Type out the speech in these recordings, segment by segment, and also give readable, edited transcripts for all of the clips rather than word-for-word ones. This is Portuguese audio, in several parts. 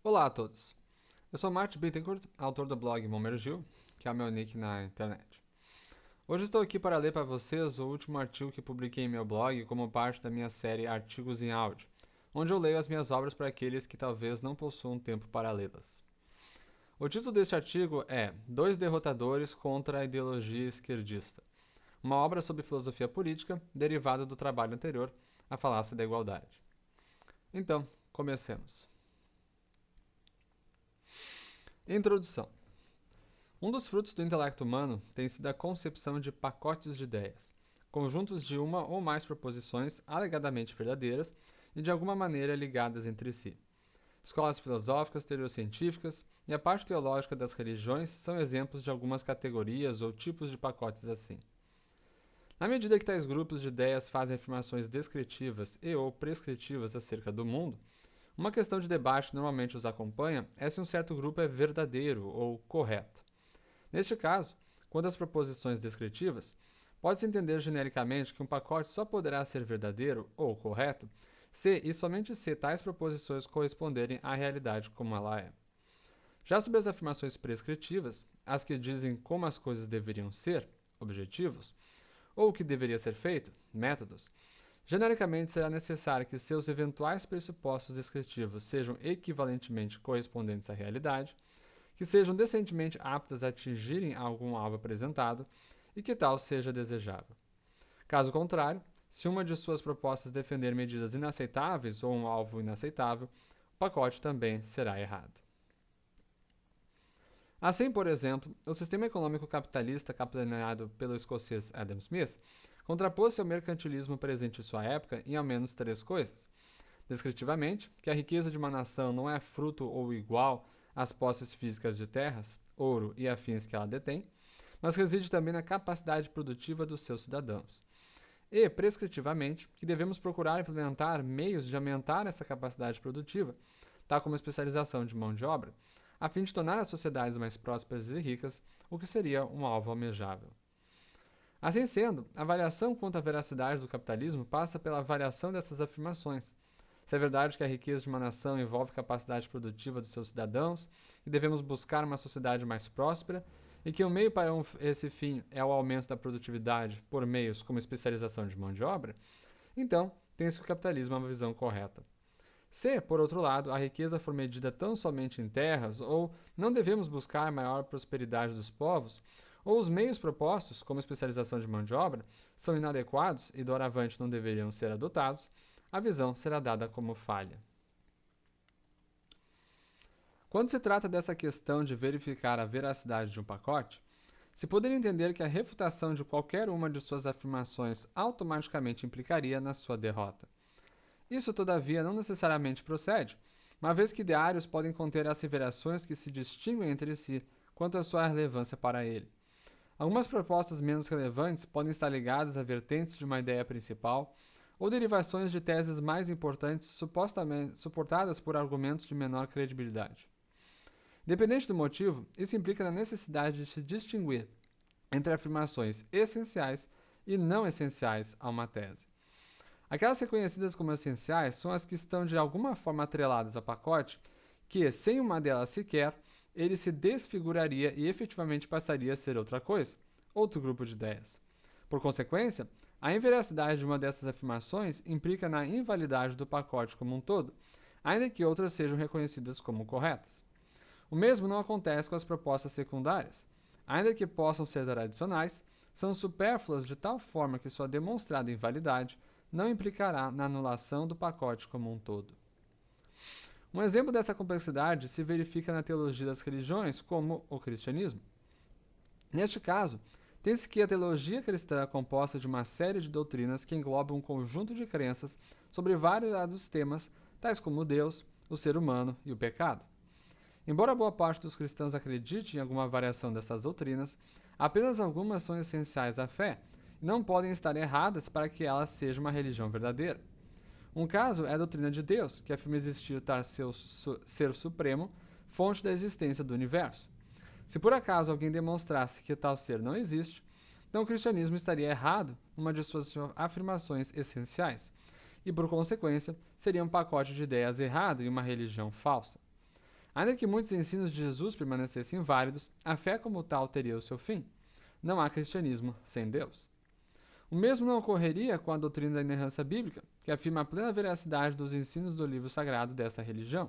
Olá a todos, eu sou Martin Bittencourt, autor do blog Momergil, que é o meu nick na internet. Hoje estou aqui para ler para vocês o último artigo que publiquei em meu blog como parte da minha série Artigos em Áudio, onde eu leio as minhas obras para aqueles que talvez não possuam tempo para lê-las. O título deste artigo é Dois Derrotadores contra a Ideologia Esquerdista, uma obra sobre filosofia política derivada do trabalho anterior, A Falácia da Igualdade. Então, comecemos. Introdução. Um dos frutos do intelecto humano tem sido a concepção de pacotes de ideias, conjuntos de uma ou mais proposições alegadamente verdadeiras e de alguma maneira ligadas entre si. Escolas filosóficas, teoriocientíficas e a parte teológica das religiões são exemplos de algumas categorias ou tipos de pacotes assim. Na medida que tais grupos de ideias fazem afirmações descritivas e ou prescritivas acerca do mundo, uma questão de debate que normalmente os acompanha é se um certo grupo é verdadeiro ou correto. Neste caso, quanto às proposições descritivas, pode-se entender genericamente que um pacote só poderá ser verdadeiro ou correto se e somente se tais proposições corresponderem à realidade como ela é. Já sobre as afirmações prescritivas, as que dizem como as coisas deveriam ser, objetivos, ou o que deveria ser feito, métodos, genericamente será necessário que seus eventuais pressupostos descritivos sejam equivalentemente correspondentes à realidade, que sejam decentemente aptas a atingirem algum alvo apresentado e que tal seja desejável. Caso contrário, se uma de suas propostas defender medidas inaceitáveis ou um alvo inaceitável, o pacote também será errado. Assim, por exemplo, o sistema econômico capitalista capitaneado pelo escocês Adam Smith contrapôs-se ao mercantilismo presente em sua época em ao menos três coisas. Descritivamente, que a riqueza de uma nação não é fruto ou igual às posses físicas de terras, ouro e afins que ela detém, mas reside também na capacidade produtiva dos seus cidadãos. E, prescritivamente, que devemos procurar implementar meios de aumentar essa capacidade produtiva, tal como a especialização de mão de obra, a fim de tornar as sociedades mais prósperas e ricas, o que seria um alvo almejável. Assim sendo, a avaliação quanto à veracidade do capitalismo passa pela avaliação dessas afirmações. Se é verdade que a riqueza de uma nação envolve capacidade produtiva dos seus cidadãos e devemos buscar uma sociedade mais próspera, e que o meio para esse fim é o aumento da produtividade por meios como especialização de mão de obra, então tem-se que o capitalismo é uma visão correta. Se, por outro lado, a riqueza for medida tão somente em terras, ou não devemos buscar maior prosperidade dos povos, ou os meios propostos, como especialização de mão de obra, são inadequados e doravante não deveriam ser adotados, a visão será dada como falha. Quando se trata dessa questão de verificar a veracidade de um pacote, se poderia entender que a refutação de qualquer uma de suas afirmações automaticamente implicaria na sua derrota. Isso, todavia, não necessariamente procede, uma vez que ideários podem conter asseverações que se distinguem entre si quanto à sua relevância para ele. Algumas propostas menos relevantes podem estar ligadas a vertentes de uma ideia principal ou derivações de teses mais importantes supostamente suportadas por argumentos de menor credibilidade. Dependente do motivo, isso implica na necessidade de se distinguir entre afirmações essenciais e não essenciais a uma tese. Aquelas reconhecidas como essenciais são as que estão de alguma forma atreladas ao pacote, que, sem uma delas sequer, ele se desfiguraria e efetivamente passaria a ser outra coisa, outro grupo de ideias. Por consequência, a inveracidade de uma dessas afirmações implica na invalidade do pacote como um todo, ainda que outras sejam reconhecidas como corretas. O mesmo não acontece com as propostas secundárias. Ainda que possam ser tradicionais, são supérfluas de tal forma que sua demonstrada invalidade não implicará na anulação do pacote como um todo. Um exemplo dessa complexidade se verifica na teologia das religiões, como o cristianismo. Neste caso, tem-se que a teologia cristã é composta de uma série de doutrinas que englobam um conjunto de crenças sobre vários temas, tais como Deus, o ser humano e o pecado. Embora boa parte dos cristãos acredite em alguma variação dessas doutrinas, apenas algumas são essenciais à fé e não podem estar erradas para que ela seja uma religião verdadeira. Um caso é a doutrina de Deus, que afirma existir tal ser supremo, fonte da existência do universo. Se por acaso alguém demonstrasse que tal ser não existe, então o cristianismo estaria errado numa de suas afirmações essenciais, e por consequência seria um pacote de ideias errado e uma religião falsa. Ainda que muitos ensinos de Jesus permanecessem válidos, a fé como tal teria o seu fim. Não há cristianismo sem Deus. O mesmo não ocorreria com a doutrina da inerrância bíblica, que afirma a plena veracidade dos ensinos do livro sagrado dessa religião.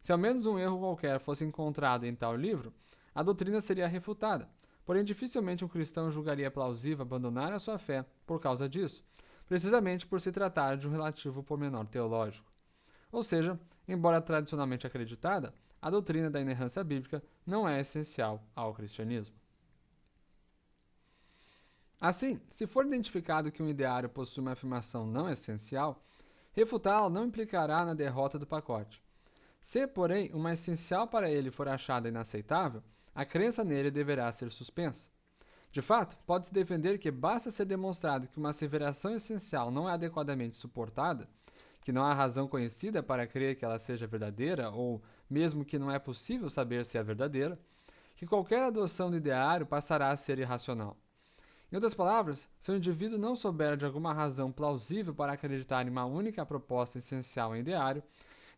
Se ao menos um erro qualquer fosse encontrado em tal livro, a doutrina seria refutada, porém dificilmente um cristão julgaria plausível abandonar a sua fé por causa disso, precisamente por se tratar de um relativo pormenor teológico. Ou seja, embora tradicionalmente acreditada, a doutrina da inerrância bíblica não é essencial ao cristianismo. Assim, se for identificado que um ideário possui uma afirmação não essencial, refutá-la não implicará na derrota do pacote. Se, porém, uma essencial para ele for achada inaceitável, a crença nele deverá ser suspensa. De fato, pode-se defender que basta ser demonstrado que uma asseveração essencial não é adequadamente suportada, que não há razão conhecida para crer que ela seja verdadeira, ou mesmo que não é possível saber se é verdadeira, que qualquer adoção do ideário passará a ser irracional. Em outras palavras, se o indivíduo não souber de alguma razão plausível para acreditar em uma única proposta essencial em ideário,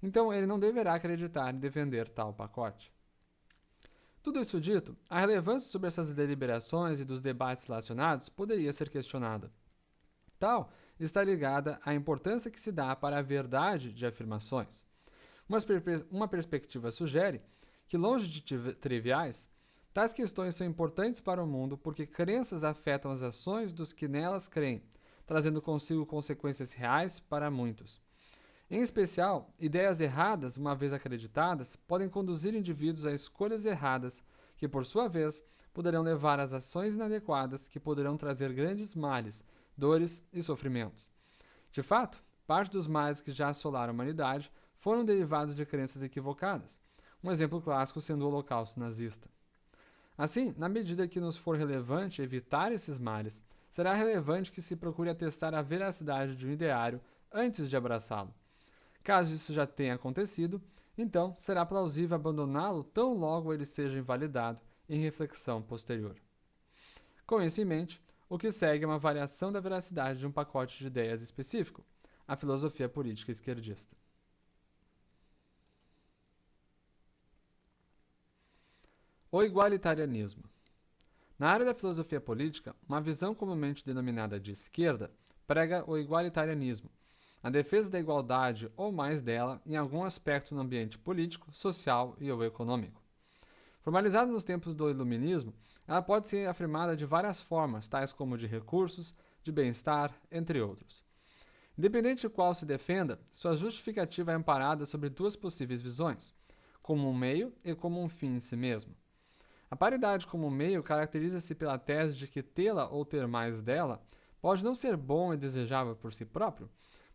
então ele não deverá acreditar e defender tal pacote. Tudo isso dito, a relevância sobre essas deliberações e dos debates relacionados poderia ser questionada. Tal está ligada à importância que se dá para a verdade de afirmações. Uma perspectiva sugere que, longe de triviais, tais questões são importantes para o mundo porque crenças afetam as ações dos que nelas creem, trazendo consigo consequências reais para muitos. Em especial, ideias erradas, uma vez acreditadas, podem conduzir indivíduos a escolhas erradas, que, por sua vez, poderão levar às ações inadequadas que poderão trazer grandes males, dores e sofrimentos. De fato, parte dos males que já assolaram a humanidade foram derivados de crenças equivocadas, um exemplo clássico sendo o Holocausto nazista. Assim, na medida que nos for relevante evitar esses males, será relevante que se procure atestar a veracidade de um ideário antes de abraçá-lo. Caso isso já tenha acontecido, então será plausível abandoná-lo tão logo ele seja invalidado em reflexão posterior. Com isso em mente, o que segue é uma variação da veracidade de um pacote de ideias específico, a filosofia política esquerdista. O igualitarianismo. Na área da filosofia política, uma visão comumente denominada de esquerda prega o igualitarianismo, a defesa da igualdade ou mais dela em algum aspecto no ambiente político, social e ou econômico. Formalizada nos tempos do Iluminismo, ela pode ser afirmada de várias formas, tais como de recursos, de bem-estar, entre outros. Independente de qual se defenda, sua justificativa é amparada sobre duas possíveis visões, como um meio e como um fim em si mesmo. A paridade como meio caracteriza-se pela tese de que tê-la ou ter mais dela pode não ser bom e desejável por si próprio,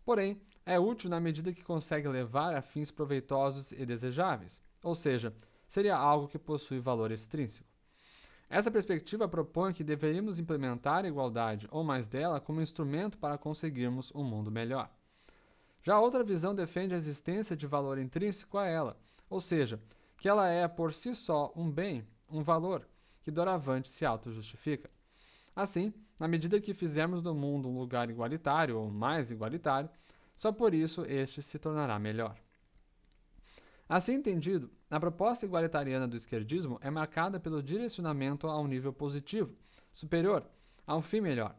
porém, é útil na medida que consegue levar a fins proveitosos e desejáveis, ou seja, seria algo que possui valor extrínseco. Essa perspectiva propõe que deveríamos implementar a igualdade ou mais dela como instrumento para conseguirmos um mundo melhor. Já outra visão defende a existência de valor intrínseco a ela, ou seja, que ela é por si só um bem, um valor, que doravante se auto-justifica. Assim, na medida que fizermos do mundo um lugar igualitário ou mais igualitário, só por isso este se tornará melhor. Assim entendido, a proposta igualitariana do esquerdismo é marcada pelo direcionamento a um nível positivo, superior, a um fim melhor.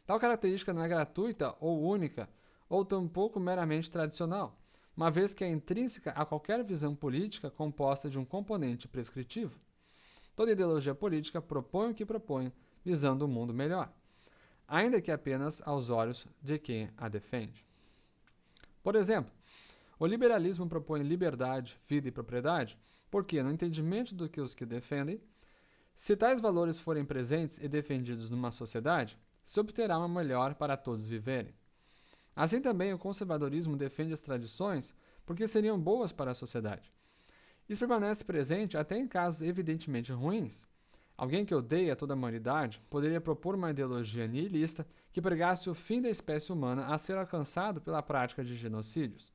Tal característica não é gratuita ou única, ou tampouco meramente tradicional, uma vez que é intrínseca a qualquer visão política composta de um componente prescritivo. Toda ideologia política propõe o que propõe, visando um mundo melhor, ainda que apenas aos olhos de quem a defende. Por exemplo, o liberalismo propõe liberdade, vida e propriedade, porque, no entendimento do que os que defendem, se tais valores forem presentes e defendidos numa sociedade, se obterá uma melhor para todos viverem. Assim também o conservadorismo defende as tradições porque seriam boas para a sociedade. Isso permanece presente até em casos evidentemente ruins. Alguém que odeia toda a humanidade poderia propor uma ideologia nihilista que pregasse o fim da espécie humana a ser alcançado pela prática de genocídios.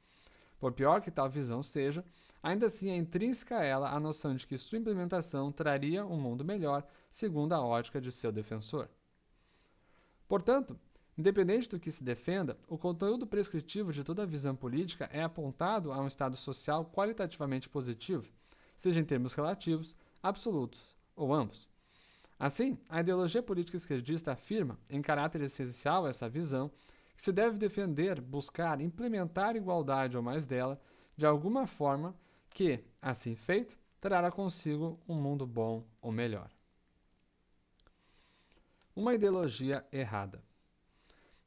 Por pior que tal visão seja, ainda assim é intrínseca a ela a noção de que sua implementação traria um mundo melhor, segundo a ótica de seu defensor. Portanto, independente do que se defenda, o conteúdo prescritivo de toda a visão política é apontado a um estado social qualitativamente positivo, seja em termos relativos, absolutos ou ambos. Assim, a ideologia política esquerdista afirma, em caráter essencial essa visão, que se deve defender, buscar, implementar igualdade ou mais dela, de alguma forma que, assim feito, trará consigo um mundo bom ou melhor. Uma ideologia errada.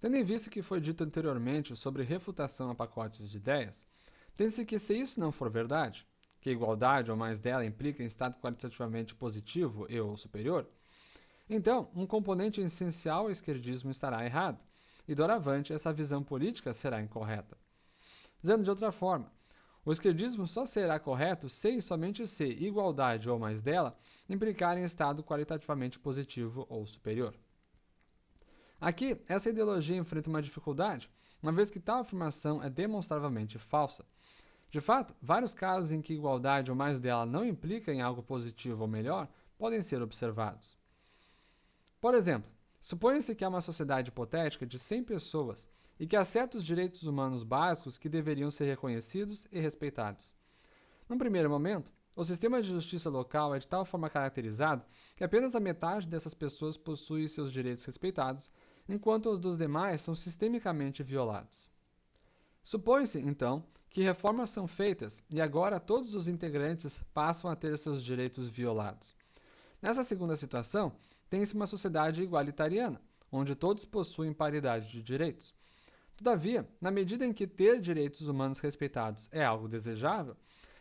Tendo em vista o que foi dito anteriormente sobre refutação a pacotes de ideias, tem-se que, se isso não for verdade, que a igualdade ou mais dela implica em estado qualitativamente positivo e ou superior, então um componente essencial ao esquerdismo estará errado, e doravante essa visão política será incorreta. Dizendo de outra forma, o esquerdismo só será correto se e somente se igualdade ou mais dela implicar em estado qualitativamente positivo ou superior. Aqui, essa ideologia enfrenta uma dificuldade, uma vez que tal afirmação é demonstravelmente falsa. De fato, vários casos em que igualdade ou mais dela não implica em algo positivo ou melhor podem ser observados. Por exemplo, suponha-se que há uma sociedade hipotética de 100 pessoas e que há certos direitos humanos básicos que deveriam ser reconhecidos e respeitados. Num primeiro momento, o sistema de justiça local é de tal forma caracterizado que apenas a metade dessas pessoas possui seus direitos respeitados, enquanto os dos demais são sistemicamente violados. Supõe-se, então, que reformas são feitas e agora todos os integrantes passam a ter seus direitos violados. Nessa segunda situação, tem-se uma sociedade igualitariana, onde todos possuem paridade de direitos. Todavia, na medida em que ter direitos humanos respeitados é algo desejável,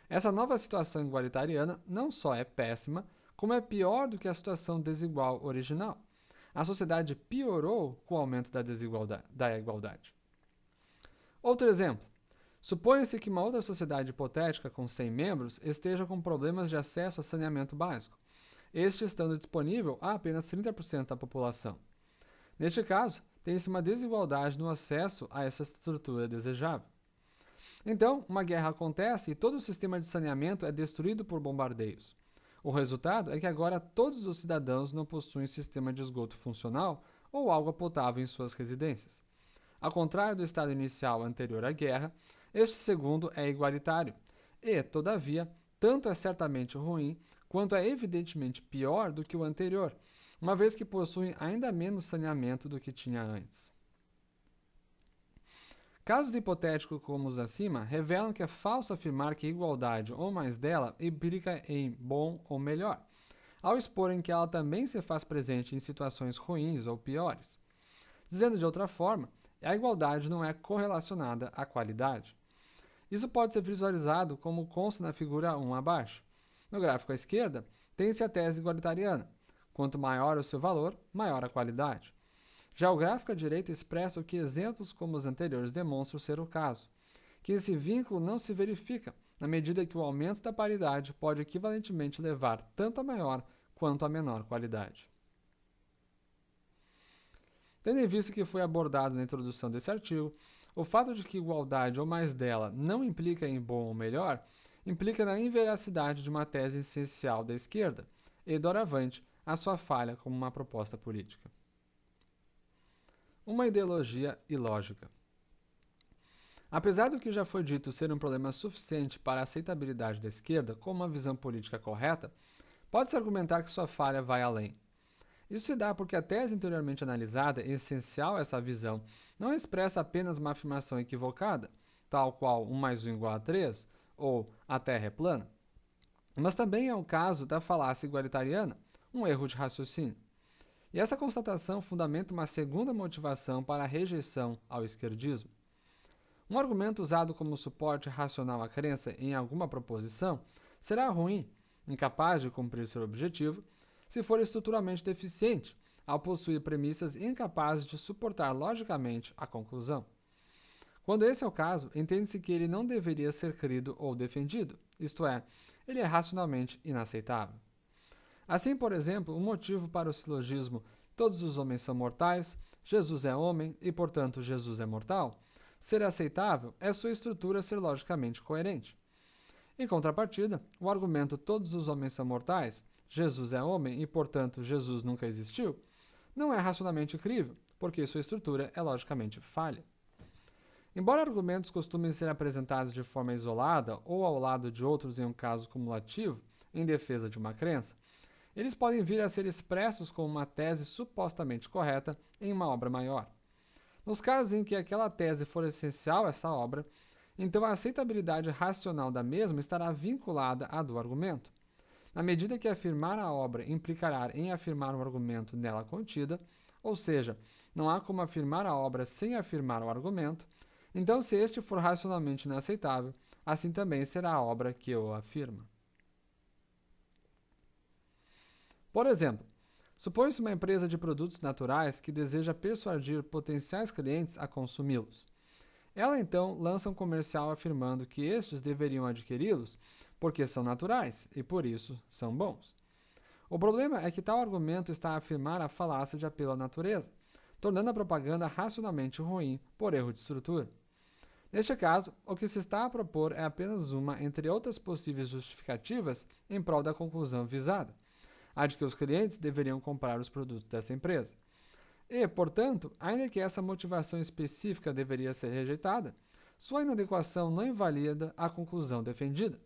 essa nova situação igualitariana não só é péssima, como é pior do que a situação desigual original. A sociedade piorou com o aumento da igualdade. Outro exemplo. Suponha-se que uma outra sociedade hipotética com 100 membros esteja com problemas de acesso a saneamento básico, este estando disponível a apenas 30% da população. Neste caso, tem-se uma desigualdade no acesso a essa estrutura desejável. Então, uma guerra acontece e todo o sistema de saneamento é destruído por bombardeios. O resultado é que agora todos os cidadãos não possuem sistema de esgoto funcional ou água potável em suas residências. Ao contrário do estado inicial anterior à guerra, este segundo é igualitário e, todavia, tanto é certamente ruim quanto é evidentemente pior do que o anterior, uma vez que possuem ainda menos saneamento do que tinha antes. Casos hipotéticos como os acima revelam que é falso afirmar que igualdade ou mais dela implica em bom ou melhor, ao exporem que ela também se faz presente em situações ruins ou piores. Dizendo de outra forma, a igualdade não é correlacionada à qualidade. Isso pode ser visualizado como consta na figura 1 abaixo. No gráfico à esquerda, tem-se a tese igualitariana. Quanto maior o seu valor, maior a qualidade. Já o gráfico à direita expressa o que exemplos como os anteriores demonstram ser o caso, que esse vínculo não se verifica, na medida que o aumento da paridade pode equivalentemente levar tanto a maior quanto a menor qualidade. Tendo em vista que foi abordado na introdução desse artigo, o fato de que igualdade ou mais dela não implica em bom ou melhor, implica na inveracidade de uma tese essencial da esquerda, e, doravante, a sua falha como uma proposta política. Uma ideologia ilógica. Apesar do que já foi dito ser um problema suficiente para a aceitabilidade da esquerda como uma visão política correta, pode-se argumentar que sua falha vai além. Isso se dá porque a tese anteriormente analisada, essencial a essa visão, não expressa apenas uma afirmação equivocada, tal qual 1 mais 1 igual a 3, ou a Terra é plana, mas também é o caso da falácia igualitariana, um erro de raciocínio. E essa constatação fundamenta uma segunda motivação para a rejeição ao esquerdismo. Um argumento usado como suporte racional à crença em alguma proposição será ruim, incapaz de cumprir seu objetivo, se for estruturalmente deficiente, ao possuir premissas incapazes de suportar logicamente a conclusão. Quando esse é o caso, entende-se que ele não deveria ser crido ou defendido, isto é, ele é racionalmente inaceitável. Assim, por exemplo, o motivo para o silogismo "todos os homens são mortais, Jesus é homem e, portanto, Jesus é mortal" ser aceitável é sua estrutura ser logicamente coerente. Em contrapartida, o argumento "todos os homens são mortais, Jesus é homem e, portanto, Jesus nunca existiu" não é racionalmente crível, porque sua estrutura é logicamente falha. Embora argumentos costumem ser apresentados de forma isolada ou ao lado de outros em um caso cumulativo, em defesa de uma crença, eles podem vir a ser expressos como uma tese supostamente correta em uma obra maior. Nos casos em que aquela tese for essencial a essa obra, então a aceitabilidade racional da mesma estará vinculada à do argumento. Na medida que afirmar a obra implicará em afirmar o argumento nela contida, ou seja, não há como afirmar a obra sem afirmar o argumento, então se este for racionalmente inaceitável, assim também será a obra que o afirma. Por exemplo, supõe-se uma empresa de produtos naturais que deseja persuadir potenciais clientes a consumi-los. Ela então lança um comercial afirmando que estes deveriam adquiri-los porque são naturais e por isso são bons. O problema é que tal argumento está a afirmar a falácia de apelo à natureza, tornando a propaganda racionalmente ruim por erro de estrutura. Neste caso, o que se está a propor é apenas uma entre outras possíveis justificativas em prol da conclusão visada, a de que os clientes deveriam comprar os produtos dessa empresa. E, portanto, ainda que essa motivação específica deveria ser rejeitada, sua inadequação não invalida a conclusão defendida.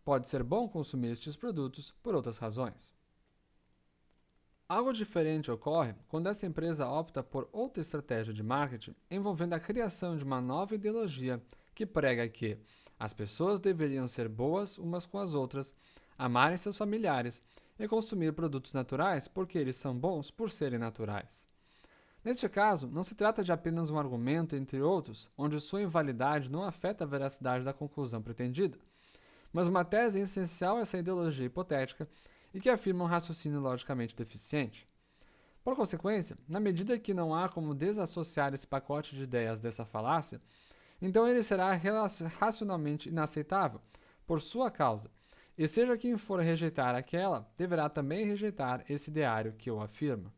Pode ser bom consumir estes produtos por outras razões. Algo diferente ocorre quando essa empresa opta por outra estratégia de marketing envolvendo a criação de uma nova ideologia que prega que as pessoas deveriam ser boas umas com as outras, amarem seus familiares e consumir produtos naturais porque eles são bons por serem naturais. Neste caso, não se trata de apenas um argumento, entre outros, onde sua invalidade não afeta a veracidade da conclusão pretendida, mas uma tese essencial a essa ideologia hipotética e que afirma um raciocínio logicamente deficiente. Por consequência, na medida que não há como desassociar esse pacote de ideias dessa falácia, então ele será racionalmente inaceitável por sua causa, e seja quem for rejeitar aquela, deverá também rejeitar esse ideário que o afirma.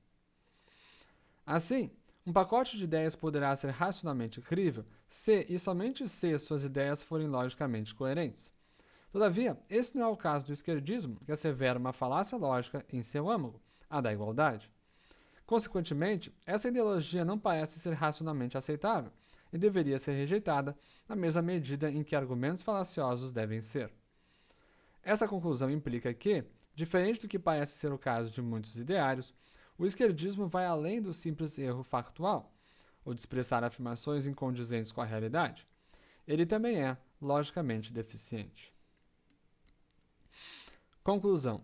Assim, um pacote de ideias poderá ser racionalmente crível se e somente se suas ideias forem logicamente coerentes. Todavia, esse não é o caso do esquerdismo, que assevera uma falácia lógica em seu âmago, a da igualdade. Consequentemente, essa ideologia não parece ser racionalmente aceitável e deveria ser rejeitada na mesma medida em que argumentos falaciosos devem ser. Essa conclusão implica que, diferente do que parece ser o caso de muitos ideários, o esquerdismo vai além do simples erro factual, ou de expressar afirmações incondizentes com a realidade. Ele também é logicamente deficiente. Conclusão.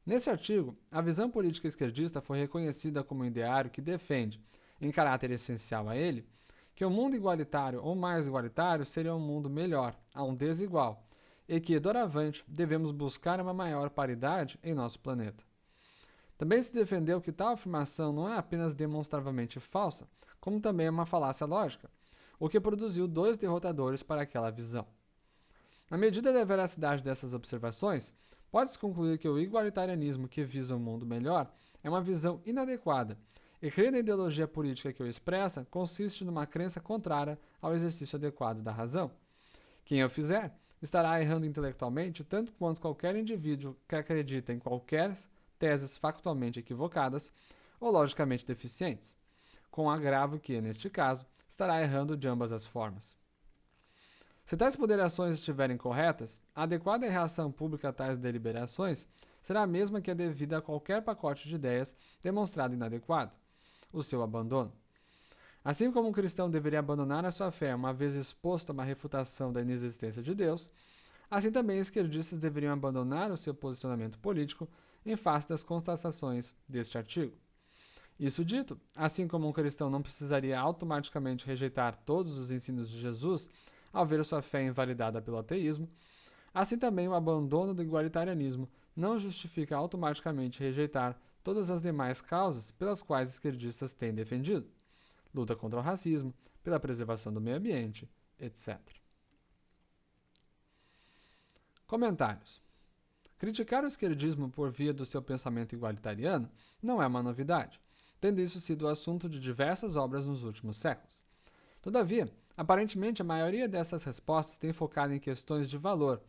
Nesse artigo, a visão política esquerdista foi reconhecida como um ideário que defende, em caráter essencial a ele, que o mundo igualitário ou mais igualitário seria um mundo melhor a um desigual, e que, doravante, devemos buscar uma maior paridade em nosso planeta. Também se defendeu que tal afirmação não é apenas demonstravelmente falsa, como também é uma falácia lógica, o que produziu dois derrotadores para aquela visão. Na medida da veracidade dessas observações, pode-se concluir que o igualitarianismo que visa um mundo melhor é uma visão inadequada, e crer na ideologia política que o expressa consiste numa crença contrária ao exercício adequado da razão. Quem o fizer estará errando intelectualmente tanto quanto qualquer indivíduo que acredita em qualquer teses factualmente equivocadas ou logicamente deficientes, com o agravo que, neste caso, estará errando de ambas as formas. Se tais ponderações estiverem corretas, a adequada reação pública a tais deliberações será a mesma que a devida a qualquer pacote de ideias demonstrado inadequado, o seu abandono. Assim como um cristão deveria abandonar a sua fé uma vez exposto a uma refutação da inexistência de Deus, assim também esquerdistas deveriam abandonar o seu posicionamento político em face das constatações deste artigo. Isso dito, assim como um cristão não precisaria automaticamente rejeitar todos os ensinos de Jesus ao ver sua fé invalidada pelo ateísmo, assim também o abandono do igualitarianismo não justifica automaticamente rejeitar todas as demais causas pelas quais esquerdistas têm defendido: luta contra o racismo, pela preservação do meio ambiente, etc. Comentários. Criticar o esquerdismo por via do seu pensamento igualitariano não é uma novidade, tendo isso sido o assunto de diversas obras nos últimos séculos. Todavia, aparentemente a maioria dessas respostas tem focado em questões de valor,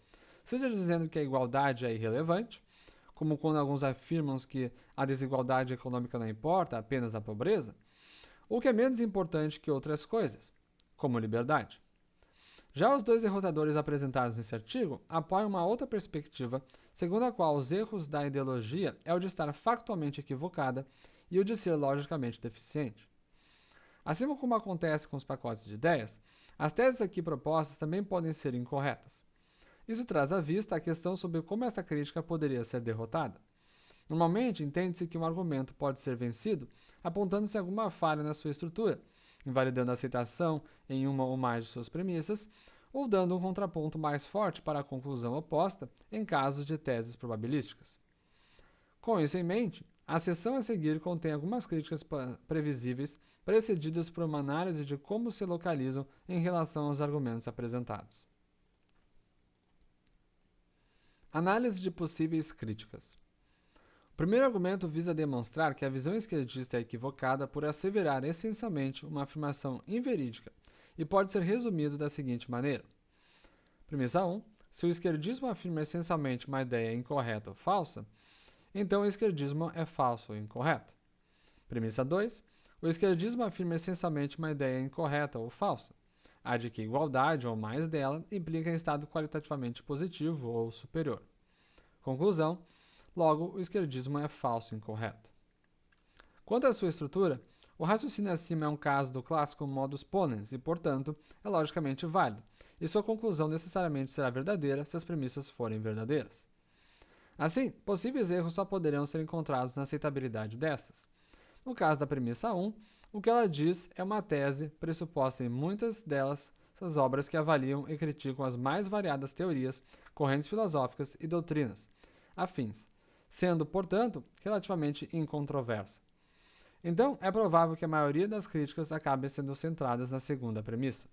seja dizendo que a igualdade é irrelevante, como quando alguns afirmam que a desigualdade econômica não importa, apenas a pobreza, ou que é menos importante que outras coisas, como liberdade. Já os dois derrotadores apresentados nesse artigo apoiam uma outra perspectiva, segundo a qual os erros da ideologia é o de estar factualmente equivocada e o de ser logicamente deficiente. Assim como acontece com os pacotes de ideias, as teses aqui propostas também podem ser incorretas. Isso traz à vista a questão sobre como esta crítica poderia ser derrotada. Normalmente, entende-se que um argumento pode ser vencido apontando-se alguma falha na sua estrutura, invalidando a aceitação em uma ou mais de suas premissas, ou dando um contraponto mais forte para a conclusão oposta em casos de teses probabilísticas. Com isso em mente, a seção a seguir contém algumas críticas previsíveis, precedidas por uma análise de como se localizam em relação aos argumentos apresentados. Análise de possíveis críticas. O primeiro argumento visa demonstrar que a visão esquerdista é equivocada por asseverar essencialmente uma afirmação inverídica e pode ser resumido da seguinte maneira. Premissa 1. Se o esquerdismo afirma essencialmente uma ideia incorreta ou falsa, então o esquerdismo é falso ou incorreto. Premissa 2. O esquerdismo afirma essencialmente uma ideia incorreta ou falsa, a de que igualdade ou mais dela implica em estado qualitativamente positivo ou superior. Conclusão. Logo, o esquerdismo é falso e incorreto. Quanto à sua estrutura, o raciocínio acima é um caso do clássico modus ponens e, portanto, é logicamente válido, e sua conclusão necessariamente será verdadeira se as premissas forem verdadeiras. Assim, possíveis erros só poderão ser encontrados na aceitabilidade destas. No caso da premissa 1, o que ela diz é uma tese pressuposta em muitas delas essas obras que avaliam e criticam as mais variadas teorias, correntes filosóficas e doutrinas afins, sendo, portanto, relativamente incontroversa. Então, é provável que a maioria das críticas acabe sendo centradas na segunda premissa.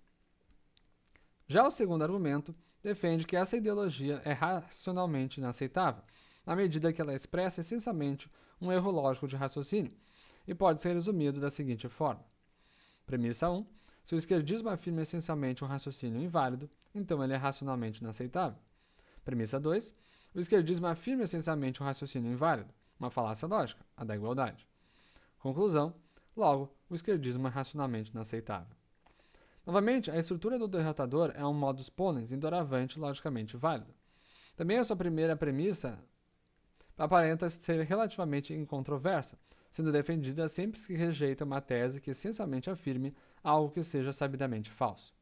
Já o segundo argumento defende que essa ideologia é racionalmente inaceitável, na medida que ela expressa essencialmente um erro lógico de raciocínio, e pode ser resumido da seguinte forma. Premissa 1. Se o esquerdismo afirma essencialmente um raciocínio inválido, então ele é racionalmente inaceitável. Premissa 2. O esquerdismo afirma essencialmente um raciocínio inválido, uma falácia lógica, a da igualdade. Conclusão. Logo, o esquerdismo é racionalmente inaceitável. Novamente, a estrutura do derrotador é um modus ponens doravante logicamente válido. Também a sua primeira premissa aparenta ser relativamente incontroversa, sendo defendida sempre que rejeita uma tese que essencialmente afirme algo que seja sabidamente falso.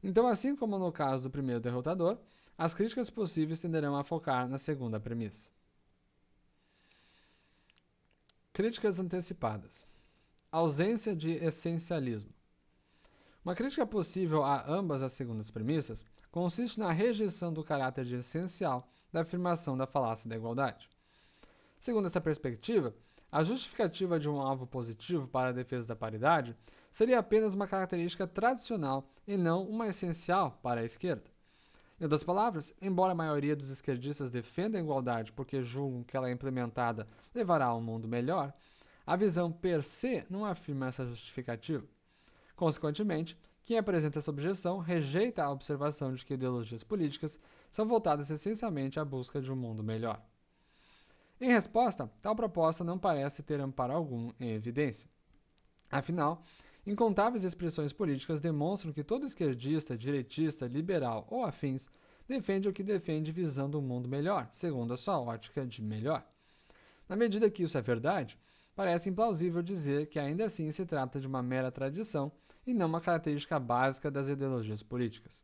Então, assim como no caso do primeiro derrotador, as críticas possíveis tenderão a focar na segunda premissa. Críticas antecipadas. Ausência de essencialismo. Uma crítica possível a ambas as segundas premissas consiste na rejeição do caráter de essencial da afirmação da falácia da igualdade. Segundo essa perspectiva, a justificativa de um alvo positivo para a defesa da paridade seria apenas uma característica tradicional e não uma essencial para a esquerda. Em outras palavras, embora a maioria dos esquerdistas defenda a igualdade porque julgam que ela é implementada levará a um mundo melhor, a visão per se não afirma essa justificativa. Consequentemente, quem apresenta essa objeção rejeita a observação de que ideologias políticas são voltadas essencialmente à busca de um mundo melhor. Em resposta, tal proposta não parece ter amparo algum em evidência. Afinal, incontáveis expressões políticas demonstram que todo esquerdista, direitista, liberal ou afins defende o que defende visando um mundo melhor, segundo a sua ótica de melhor. Na medida que isso é verdade, parece implausível dizer que ainda assim se trata de uma mera tradição e não uma característica básica das ideologias políticas.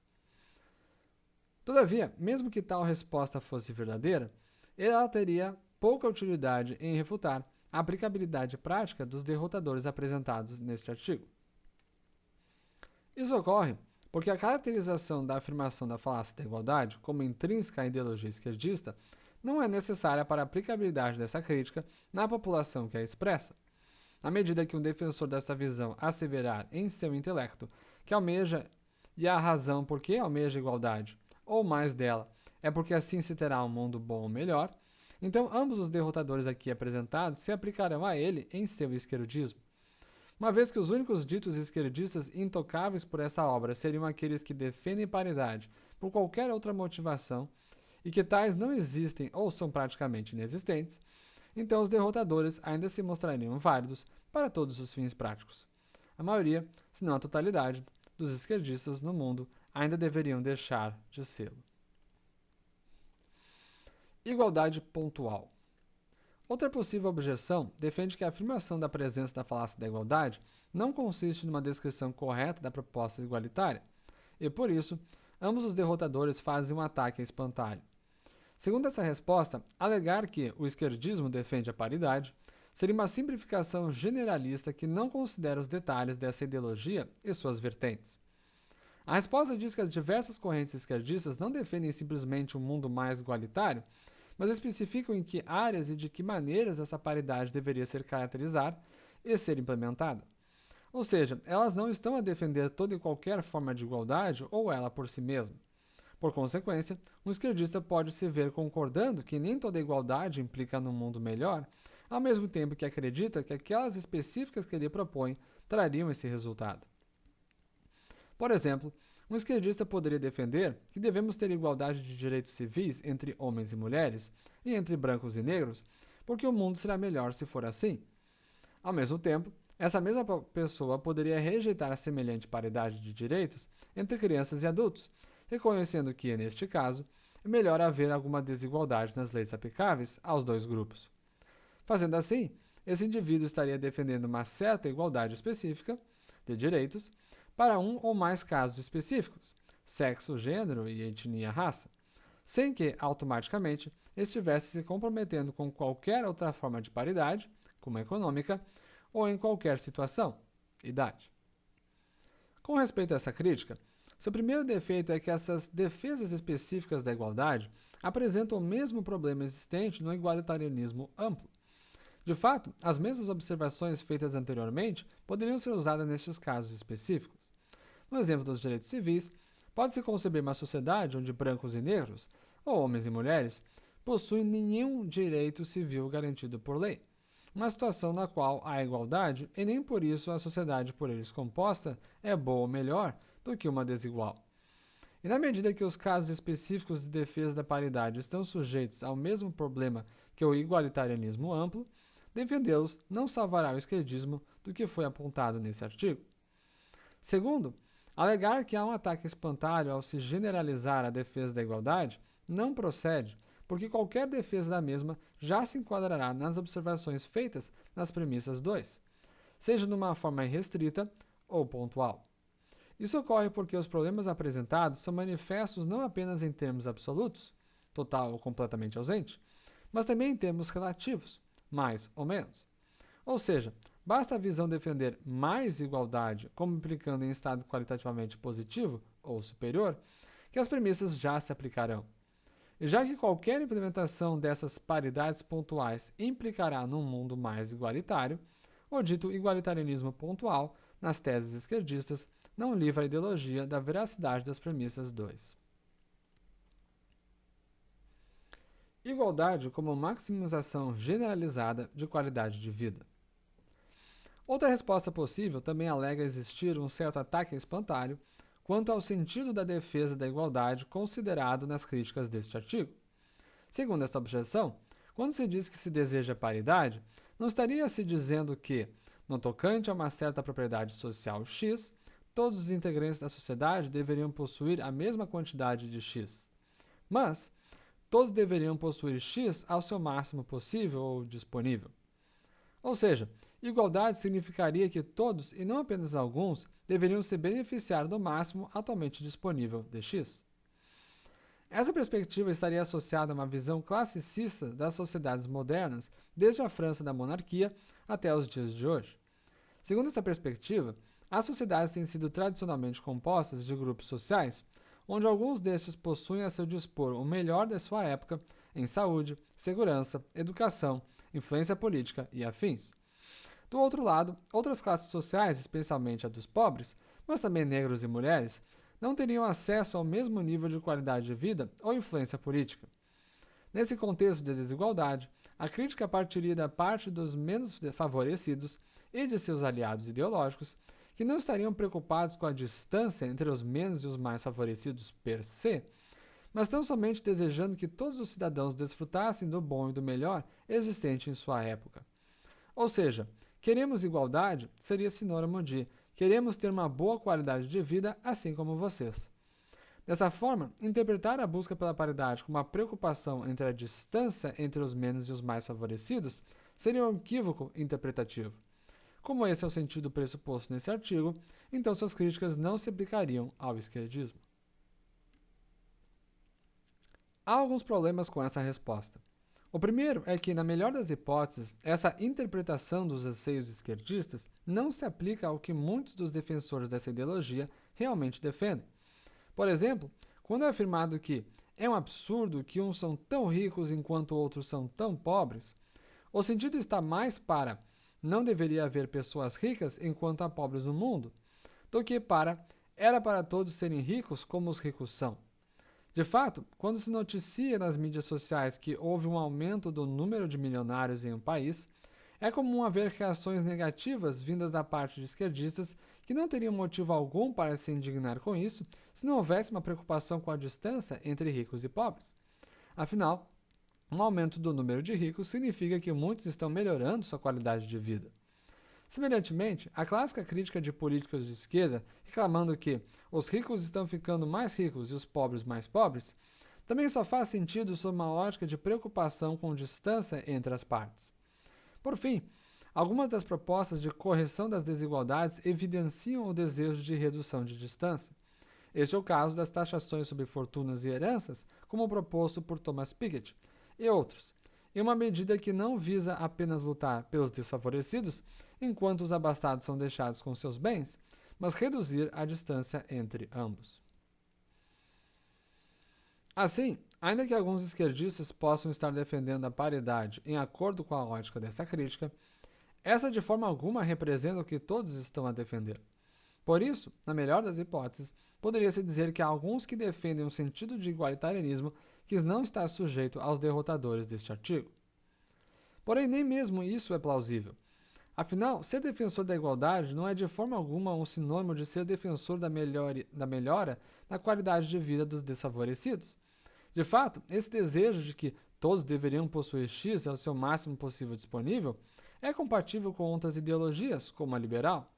Todavia, mesmo que tal resposta fosse verdadeira, ela teria pouca utilidade em refutar a aplicabilidade prática dos derrotadores apresentados neste artigo. Isso ocorre porque a caracterização da afirmação da falácia da igualdade como intrínseca à ideologia esquerdista não é necessária para a aplicabilidade dessa crítica na população que a expressa. À medida que um defensor dessa visão asseverar em seu intelecto que almeja e a razão por que almeja igualdade, ou mais dela, é porque assim se terá um mundo bom ou melhor, então ambos os derrotadores aqui apresentados se aplicarão a ele em seu esquerdismo. Uma vez que os únicos ditos esquerdistas intocáveis por essa obra seriam aqueles que defendem paridade por qualquer outra motivação, e que tais não existem ou são praticamente inexistentes, então os derrotadores ainda se mostrariam válidos para todos os fins práticos. A maioria, se não a totalidade, dos esquerdistas no mundo ainda deveriam deixar de sê-lo. Igualdade pontual. Outra possível objeção defende que a afirmação da presença da falácia da igualdade não consiste numa descrição correta da proposta igualitária, e, por isso, ambos os derrotadores fazem um ataque a espantalho. Segundo essa resposta, alegar que o esquerdismo defende a paridade seria uma simplificação generalista que não considera os detalhes dessa ideologia e suas vertentes. A resposta diz que as diversas correntes esquerdistas não defendem simplesmente um mundo mais igualitário, mas especificam em que áreas e de que maneiras essa paridade deveria ser caracterizada e ser implementada. Ou seja, elas não estão a defender toda e qualquer forma de igualdade ou ela por si mesma. Por consequência, um esquerdista pode se ver concordando que nem toda igualdade implica num mundo melhor, ao mesmo tempo que acredita que aquelas específicas que ele propõe trariam esse resultado. Por exemplo, um esquerdista poderia defender que devemos ter igualdade de direitos civis entre homens e mulheres e entre brancos e negros, porque o mundo será melhor se for assim. Ao mesmo tempo, essa mesma pessoa poderia rejeitar a semelhante paridade de direitos entre crianças e adultos, reconhecendo que, neste caso, é melhor haver alguma desigualdade nas leis aplicáveis aos dois grupos. Fazendo assim, esse indivíduo estaria defendendo uma certa igualdade específica de direitos para um ou mais casos específicos, sexo, gênero e etnia, raça, sem que, automaticamente, estivesse se comprometendo com qualquer outra forma de paridade, como a econômica, ou em qualquer situação, idade. Com respeito a essa crítica, seu primeiro defeito é que essas defesas específicas da igualdade apresentam o mesmo problema existente no igualitarianismo amplo. De fato, as mesmas observações feitas anteriormente poderiam ser usadas nestes casos específicos. No exemplo dos direitos civis, pode-se conceber uma sociedade onde brancos e negros, ou homens e mulheres, possuem nenhum direito civil garantido por lei, uma situação na qual há igualdade e nem por isso a sociedade por eles composta é boa ou melhor do que uma desigual. E na medida que os casos específicos de defesa da paridade estão sujeitos ao mesmo problema que o igualitarianismo amplo, defendê-los não salvará o esquerdismo do que foi apontado nesse artigo. Segundo, alegar que há um ataque espantalho ao se generalizar a defesa da igualdade não procede, porque qualquer defesa da mesma já se enquadrará nas observações feitas nas premissas 2, seja numa forma restrita ou pontual. Isso ocorre porque os problemas apresentados são manifestos não apenas em termos absolutos, total ou completamente ausente, mas também em termos relativos, mais ou menos. Ou seja, basta a visão defender mais igualdade como implicando em estado qualitativamente positivo ou superior, que as premissas já se aplicarão. E já que qualquer implementação dessas paridades pontuais implicará num mundo mais igualitário, o dito igualitarianismo pontual, nas teses esquerdistas, não livra a ideologia da veracidade das premissas 2. Igualdade como maximização generalizada de qualidade de vida. Outra resposta possível também alega existir um certo ataque espantalho quanto ao sentido da defesa da igualdade considerado nas críticas deste artigo. Segundo esta objeção, quando se diz que se deseja paridade, não estaria se dizendo que, no tocante a uma certa propriedade social X, todos os integrantes da sociedade deveriam possuir a mesma quantidade de X. Mas, todos deveriam possuir X ao seu máximo possível ou disponível. Ou seja, igualdade significaria que todos, e não apenas alguns, deveriam se beneficiar do máximo atualmente disponível de X. Essa perspectiva estaria associada a uma visão classicista das sociedades modernas, desde a França da monarquia até os dias de hoje. Segundo essa perspectiva, as sociedades têm sido tradicionalmente compostas de grupos sociais, onde alguns destes possuem a seu dispor o melhor da sua época em saúde, segurança, educação, influência política e afins. Do outro lado, outras classes sociais, especialmente a dos pobres, mas também negros e mulheres, não teriam acesso ao mesmo nível de qualidade de vida ou influência política. Nesse contexto de desigualdade, a crítica partiria da parte dos menos favorecidos e de seus aliados ideológicos, que não estariam preocupados com a distância entre os menos e os mais favorecidos per se, mas tão somente desejando que todos os cidadãos desfrutassem do bom e do melhor existente em sua época. Ou seja, queremos igualdade seria sinônimo de Queremos ter uma boa qualidade de vida, assim como vocês. Dessa forma, interpretar a busca pela paridade como uma preocupação entre a distância entre os menos e os mais favorecidos seria um equívoco interpretativo. Como esse é o sentido pressuposto nesse artigo, então suas críticas não se aplicariam ao esquerdismo. Há alguns problemas com essa resposta. O primeiro é que, na melhor das hipóteses, essa interpretação dos anseios esquerdistas não se aplica ao que muitos dos defensores dessa ideologia realmente defendem. Por exemplo, quando é afirmado que é um absurdo que uns são tão ricos enquanto outros são tão pobres, o sentido está mais para não deveria haver pessoas ricas enquanto há pobres no mundo, do que era para todos serem ricos como os ricos são. De fato, quando se noticia nas mídias sociais que houve um aumento do número de milionários em um país, é comum haver reações negativas vindas da parte de esquerdistas que não teriam motivo algum para se indignar com isso se não houvesse uma preocupação com a distância entre ricos e pobres. Afinal, um aumento do número de ricos significa que muitos estão melhorando sua qualidade de vida. Semelhantemente, a clássica crítica de políticos de esquerda reclamando que os ricos estão ficando mais ricos e os pobres mais pobres, também só faz sentido sob uma ótica de preocupação com distância entre as partes. Por fim, algumas das propostas de correção das desigualdades evidenciam o desejo de redução de distância. Este é o caso das taxações sobre fortunas e heranças, como proposto por Thomas Piketty, e outros, em uma medida que não visa apenas lutar pelos desfavorecidos, enquanto os abastados são deixados com seus bens, mas reduzir a distância entre ambos. Assim, ainda que alguns esquerdistas possam estar defendendo a paridade em acordo com a lógica dessa crítica, essa de forma alguma representa o que todos estão a defender. Por isso, na melhor das hipóteses, poderia-se dizer que há alguns que defendem um sentido de igualitarianismo que não está sujeito aos derrotadores deste artigo. Porém, nem mesmo isso é plausível. Afinal, ser defensor da igualdade não é de forma alguma um sinônimo de ser defensor da melhora na qualidade de vida dos desfavorecidos. De fato, esse desejo de que todos deveriam possuir X ao seu máximo possível disponível é compatível com outras ideologias, como a liberal.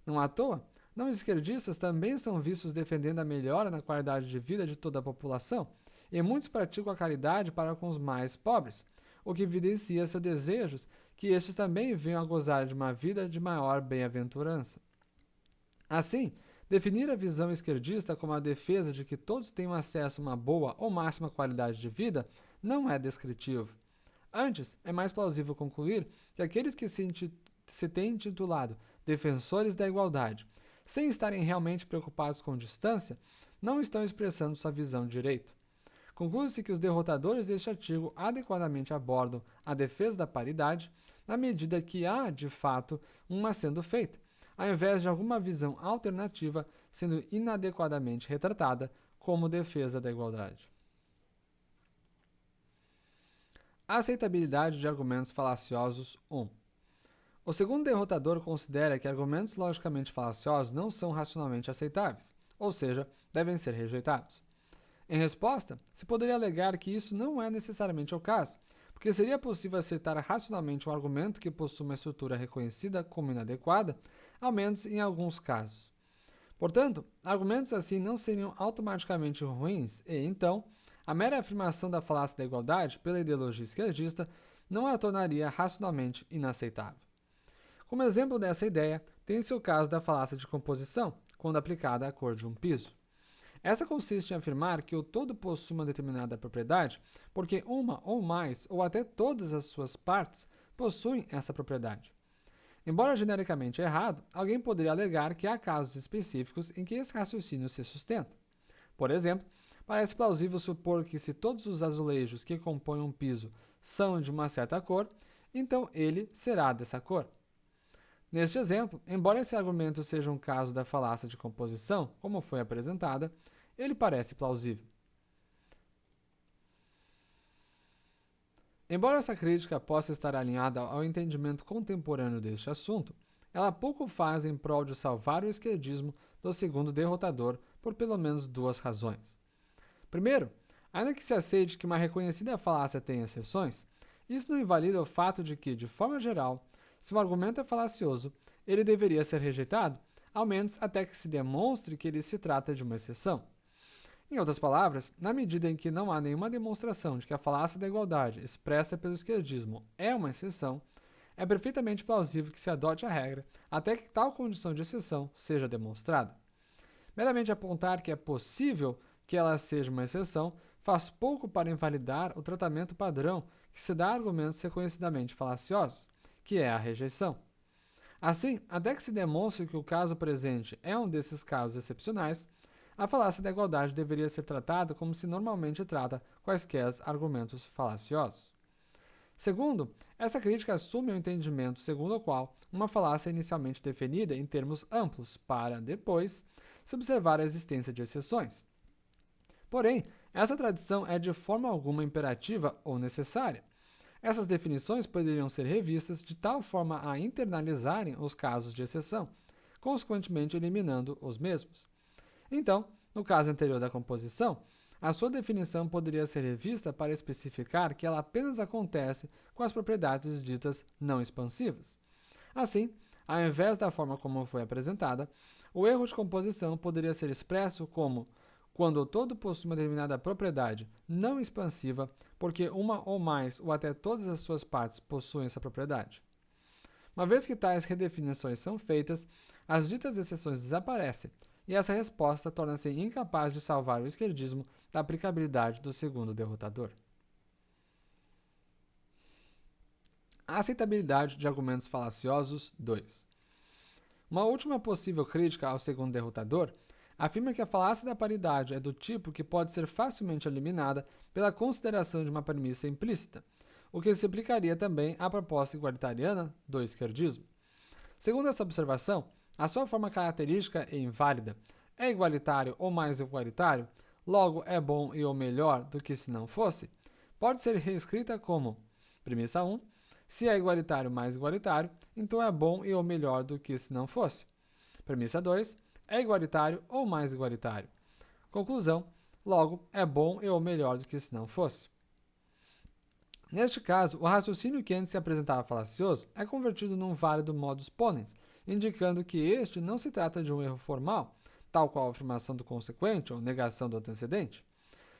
Não à toa, não esquerdistas também são vistos defendendo a melhora na qualidade de vida de toda a população, e muitos praticam a caridade para com os mais pobres, o que evidencia seus desejos que estes também venham a gozar de uma vida de maior bem-aventurança. Assim, definir a visão esquerdista como a defesa de que todos tenham acesso a uma boa ou máxima qualidade de vida não é descritivo. Antes, é mais plausível concluir que aqueles que se têm intitulado defensores da igualdade, sem estarem realmente preocupados com distância, não estão expressando sua visão direito. Conclui-se que os derrotadores deste artigo adequadamente abordam a defesa da paridade na medida que há, de fato, uma sendo feita, ao invés de alguma visão alternativa sendo inadequadamente retratada como defesa da igualdade. A aceitabilidade de argumentos falaciosos 1. O segundo derrotador considera que argumentos logicamente falaciosos não são racionalmente aceitáveis, ou seja, devem ser rejeitados. Em resposta, se poderia alegar que isso não é necessariamente o caso, porque seria possível aceitar racionalmente um argumento que possui uma estrutura reconhecida como inadequada, ao menos em alguns casos. Portanto, argumentos assim não seriam automaticamente ruins e, então, a mera afirmação da falácia da igualdade pela ideologia esquerdista não a tornaria racionalmente inaceitável. Como exemplo dessa ideia, tem-se o caso da falácia de composição, quando aplicada à cor de um piso. Essa consiste em afirmar que o todo possui uma determinada propriedade porque uma ou mais, ou até todas as suas partes, possuem essa propriedade. Embora genericamente errado, alguém poderia alegar que há casos específicos em que esse raciocínio se sustenta. Por exemplo, parece plausível supor que se todos os azulejos que compõem um piso são de uma certa cor, então ele será dessa cor. Neste exemplo, embora esse argumento seja um caso da falácia de composição, como foi apresentada, ele parece plausível. Embora essa crítica possa estar alinhada ao entendimento contemporâneo deste assunto, ela pouco faz em prol de salvar o esquerdismo do segundo derrotador por pelo menos duas razões. Primeiro, ainda que se aceite que uma reconhecida falácia tenha exceções, isso não invalida o fato de que, de forma geral, se o argumento é falacioso, ele deveria ser rejeitado, ao menos até que se demonstre que ele se trata de uma exceção. Em outras palavras, na medida em que não há nenhuma demonstração de que a falácia da igualdade expressa pelo esquerdismo é uma exceção, é perfeitamente plausível que se adote a regra até que tal condição de exceção seja demonstrada. Meramente apontar que é possível que ela seja uma exceção faz pouco para invalidar o tratamento padrão que se dá a argumentos reconhecidamente falaciosos, que é a rejeição. Assim, até que se demonstre que o caso presente é um desses casos excepcionais, a falácia da igualdade deveria ser tratada como se normalmente trata quaisquer argumentos falaciosos. Segundo, essa crítica assume o entendimento segundo o qual uma falácia é inicialmente definida em termos amplos para, depois, se observar a existência de exceções. Porém, essa tradição é de forma alguma imperativa ou necessária. Essas definições poderiam ser revistas de tal forma a internalizarem os casos de exceção, consequentemente eliminando os mesmos. Então, no caso anterior da composição, a sua definição poderia ser revista para especificar que ela apenas acontece com as propriedades ditas não expansivas. Assim, ao invés da forma como foi apresentada, o erro de composição poderia ser expresso como quando o todo possui uma determinada propriedade não expansiva, porque uma ou mais ou até todas as suas partes possuem essa propriedade. Uma vez que tais redefinições são feitas, as ditas exceções desaparecem, e essa resposta torna-se incapaz de salvar o esquerdismo da aplicabilidade do segundo derrotador. A aceitabilidade de argumentos falaciosos 2. Uma última possível crítica ao segundo derrotador afirma que a falácia da paridade é do tipo que pode ser facilmente eliminada pela consideração de uma premissa implícita, o que se aplicaria também à proposta igualitariana do esquerdismo. Segundo essa observação, a sua forma característica e inválida é igualitário ou mais igualitário, logo é bom e ou melhor do que se não fosse, pode ser reescrita como premissa 1, se é igualitário mais igualitário, então é bom e ou melhor do que se não fosse. Premissa 2, é igualitário ou mais igualitário. Conclusão, logo é bom e ou melhor do que se não fosse. Neste caso, o raciocínio que antes se apresentava falacioso é convertido num válido modus ponens, indicando que este não se trata de um erro formal, tal qual a afirmação do consequente ou negação do antecedente,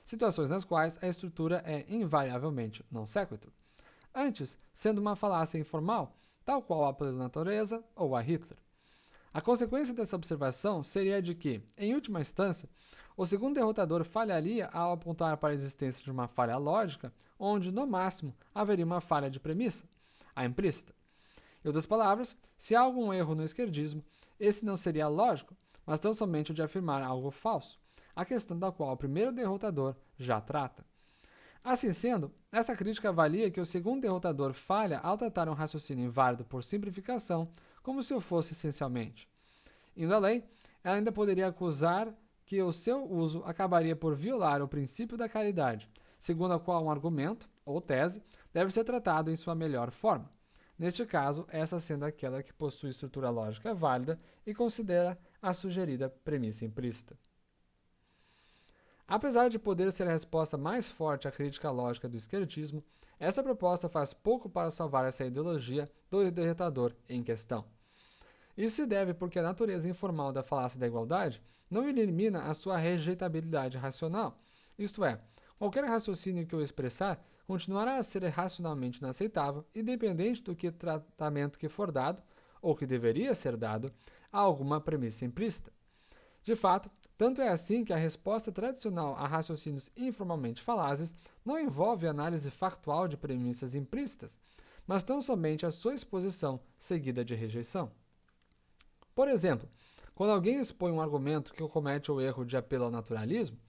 situações nas quais a estrutura é invariavelmente non sequitur, antes sendo uma falácia informal, tal qual a pela natureza ou a Hitler. A consequência dessa observação seria de que, em última instância, o segundo derrotador falharia ao apontar para a existência de uma falha lógica, onde, no máximo, haveria uma falha de premissa, a implícita. Em outras palavras, se há algum erro no esquerdismo, esse não seria lógico, mas tão somente o de afirmar algo falso, a questão da qual o primeiro derrotador já trata. Assim sendo, essa crítica avalia que o segundo derrotador falha ao tratar um raciocínio inválido por simplificação como se o fosse essencialmente. Indo além, ela ainda poderia acusar que o seu uso acabaria por violar o princípio da caridade, segundo a qual um argumento, ou tese, deve ser tratado em sua melhor forma. Neste caso, essa sendo aquela que possui estrutura lógica válida e considera a sugerida premissa implícita. Apesar de poder ser a resposta mais forte à crítica lógica do esquerdismo, essa proposta faz pouco para salvar essa ideologia do derrotador em questão. Isso se deve porque a natureza informal da falácia da igualdade não elimina a sua rejeitabilidade racional, isto é, qualquer raciocínio que o expressar continuará a ser racionalmente inaceitável, independente do que tratamento que for dado, ou que deveria ser dado, a alguma premissa implícita. De fato, tanto é assim que a resposta tradicional a raciocínios informalmente falazes não envolve análise factual de premissas implícitas, mas tão somente a sua exposição seguida de rejeição. Por exemplo, quando alguém expõe um argumento que comete o erro de apelo ao naturalismo,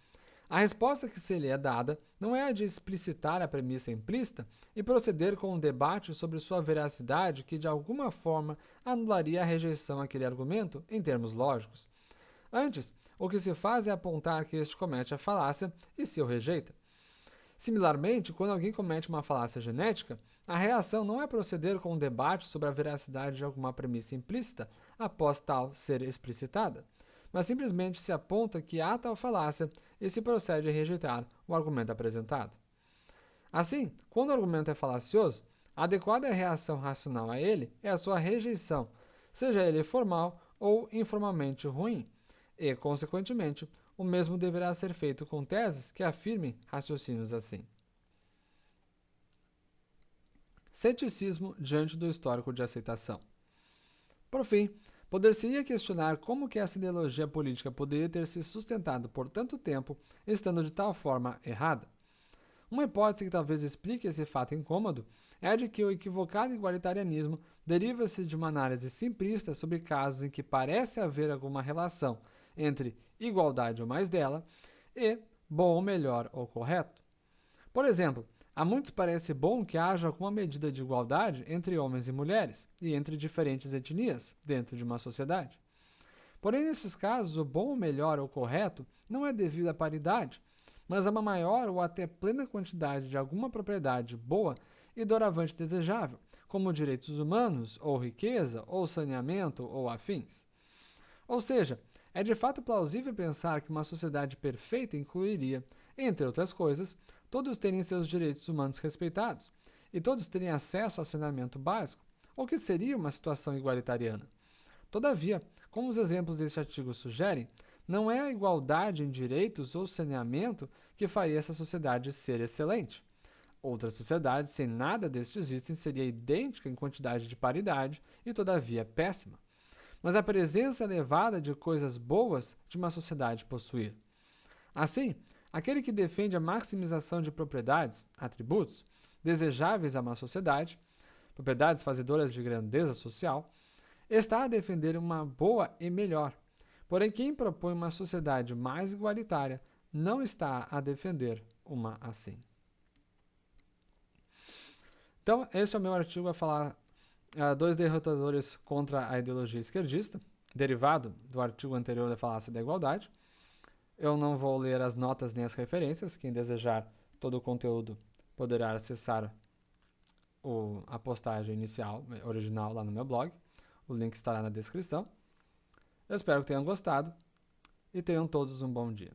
a resposta que se lhe é dada não é a de explicitar a premissa implícita e proceder com um debate sobre sua veracidade que de alguma forma anularia a rejeição àquele argumento em termos lógicos. Antes, o que se faz é apontar que este comete a falácia e se o rejeita. Similarmente, quando alguém comete uma falácia genética, a reação não é proceder com um debate sobre a veracidade de alguma premissa implícita após tal ser explicitada, mas simplesmente se aponta que há tal falácia e se procede a rejeitar o argumento apresentado. Assim, quando o argumento é falacioso, a adequada reação racional a ele é a sua rejeição, seja ele formal ou informalmente ruim, e, consequentemente, o mesmo deverá ser feito com teses que afirmem raciocínios assim. Ceticismo diante do histórico de aceitação. Por fim, poder-se-ia questionar como que essa ideologia política poderia ter se sustentado por tanto tempo, estando de tal forma errada. Uma hipótese que talvez explique esse fato incômodo é a de que o equivocado igualitarianismo deriva-se de uma análise simplista sobre casos em que parece haver alguma relação entre igualdade ou mais dela e bom, melhor ou correto. Por exemplo, a muitos parece bom que haja alguma medida de igualdade entre homens e mulheres e entre diferentes etnias dentro de uma sociedade. Porém, nesses casos, o bom, melhor ou correto não é devido à paridade, mas a uma maior ou até plena quantidade de alguma propriedade boa e doravante desejável, como direitos humanos, ou riqueza, ou saneamento, ou afins. Ou seja, é de fato plausível pensar que uma sociedade perfeita incluiria, entre outras coisas, todos terem seus direitos humanos respeitados e todos terem acesso ao saneamento básico, o que seria uma situação igualitariana. Todavia, como os exemplos deste artigo sugerem, não é a igualdade em direitos ou saneamento que faria essa sociedade ser excelente. Outra sociedade, sem nada destes itens, seria idêntica em quantidade de paridade e, todavia, péssima. Mas a presença elevada de coisas boas de uma sociedade possuir. Assim, aquele que defende a maximização de propriedades, atributos, desejáveis a uma sociedade, propriedades fazedoras de grandeza social, está a defender uma boa e melhor. Porém, quem propõe uma sociedade mais igualitária não está a defender uma assim. Então, este é o meu artigo a falar dois derrotadores contra a ideologia esquerdista, derivado do artigo anterior da falácia da igualdade. Eu não vou ler as notas nem as referências. Quem desejar todo o conteúdo poderá acessar a postagem inicial, original, lá no meu blog. O link estará na descrição. Eu espero que tenham gostado e tenham todos um bom dia.